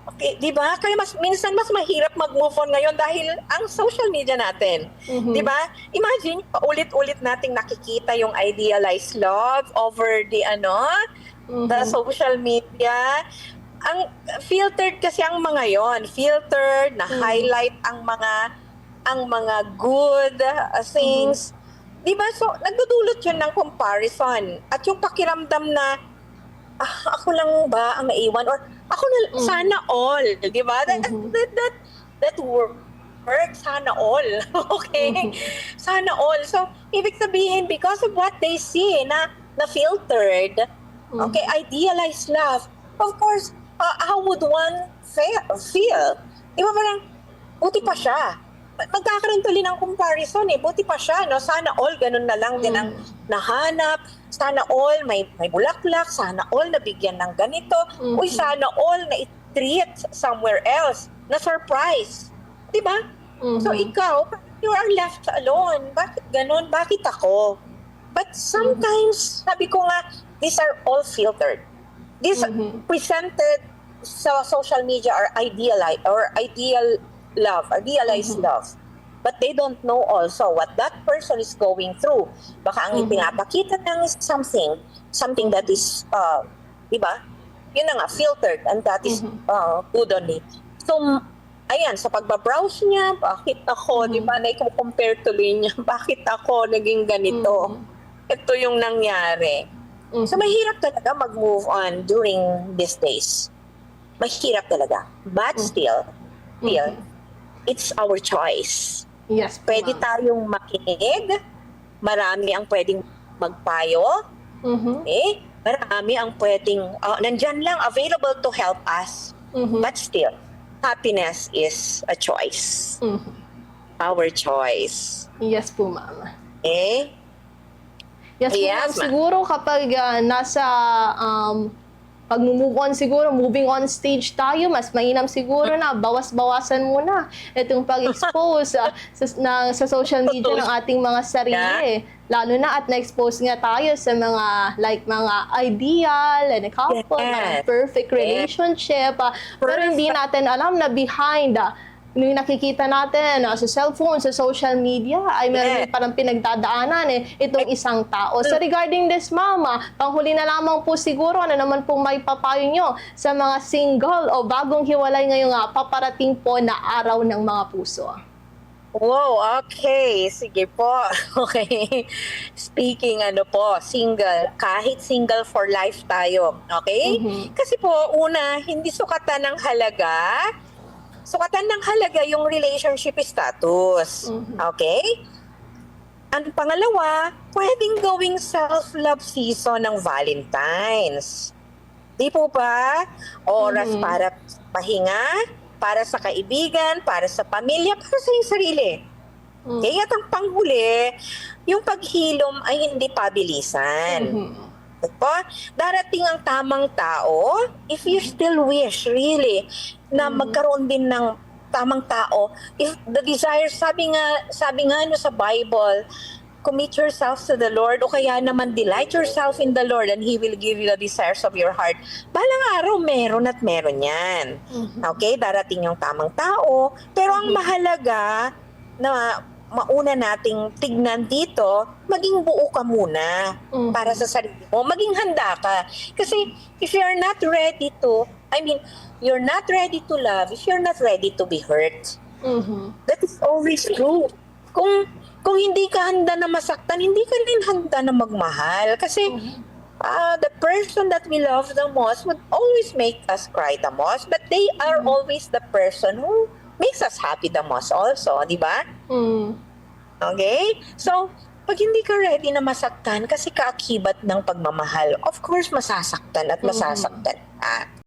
Okay, 'di ba? Kaya minsan mas mahirap mag-move on ngayon dahil ang social media natin. 'Di Mhm. ba? Imagine paulit-ulit nating nakikita yung idealized love over the Mhm. social media. Ang filtered kasi ang mga 'yon, filtered na Mhm. highlight ang mga good Mhm. things. 'Di ba? So nagdudulot 'yun ng comparison at yung pakiramdam na ako lang ba ang naiwan or ako na Mhm. sana all, 'di ba? Mhm. That work, sana all. Okay? Mhm. Sana all. So, ibig sabihin because of what they see na filtered, okay, Mhm. idealized love, of course, how would one feel? Di ba parang, buti pa Mhm. siya. Magkakaroon tuloy ng comparison eh. Buti pa siya, no? Sana all, ganun na lang din ang Mhm. nahanap. Sana all, may bulaklak. Sana all, nabigyan ng ganito. Uy, Mhm. sana all, na treat somewhere else. Na surprise. Diba? So, Mhm. ikaw, you are left alone. Bakit ganun? Bakit ako? But Mhm. sometimes, sabi ko nga, these are all filtered. These Mhm. presented sa social media are idealized Mhm. love. But they don't know also what that person is going through. Baka ang Mhm. ipinapakita lang is something that Mhm. is, di ba? Yun na nga, filtered, and that is Mhm. good only. So, ayan, sa pagbabrowse niya, bakit ako, di Mhm. ba, na-compare tuloy niya, bakit ako naging ganito? Mhm. Ito yung nangyari. So, Mhm. mahirap talaga mag-move on during these days. Mahirap talaga. But Mhm. still, Mhm. it's our choice. Yes po, Pwede ma'am. tayong makinig, marami ang pwedeng magpayo, Mhm. okay? Marami ang pwedeng, nandyan lang, available to help us. Mhm. But still, happiness is a choice. Mhm. Our choice. Yes po, ma'am. Okay? Yes po, ma'am. Yes, ma'am. Siguro kapag nasa pag-move on siguro, moving on stage tayo, mas mainam siguro na bawas-bawasan muna itong pag-expose sa social media ng ating mga Yeah. sarili. Lalo na at na-expose nga tayo sa mga like mga ideal and a couple, parang Yes. perfect Yes. relationship. Pero hindi Perfect. natin alam na behind yung nakikita natin sa cellphone, sa social media, ay meron Yes. din parang pinagdadaanan itong isang tao. So regarding this, mama, panghuli na lamang po siguro, ano naman po may papayo nyo sa mga single o bagong hiwalay ngayong paparating po na araw ng mga puso? Wow, okay. Sige po. Okay. Speaking single, kahit single for life tayo, okay? Mhm. Kasi po, una, hindi sukatan ng halaga. Sukatan ng halaga yung relationship status. Mhm. Okay? Ang pangalawa, pwedeng gawing self-love season ng Valentine's. Di po ba? Oras Mhm. para pahinga, para sa kaibigan, para sa pamilya, para sa iyong sarili. Mhm. Kaya ang panghuli, yung paghilom ay hindi pabilisan. Mhm. Diba? Darating ang tamang tao, if you still wish, really, na Mhm. magkaroon din ng tamang tao, if the desire, sabi nga sa Bible, commit yourself to the Lord, o kaya naman delight yourself in the Lord and He will give you the desires of your heart. Balang araw, meron at meron yan. Mhm. Okay? Darating yung tamang tao, pero ang Mhm. mahalaga na mauna nating tignan dito, maging buo ka muna para Mhm. sa sarili mo. Maging handa ka. Kasi if you're not ready to, you're not ready to love if you're not ready to be hurt. Mhm. That is always true. Kung hindi ka handa na masaktan, hindi ka rin handa na magmahal. Kasi Mhm. the person that we love the most would always make us cry the most, but they are Mhm. always the person who makes us happy the most also, di ba? Mhm. Okay? So, pag hindi ka ready na masaktan kasi kaakibat ng pagmamahal, of course masasaktan at Mhm. masasaktan ka.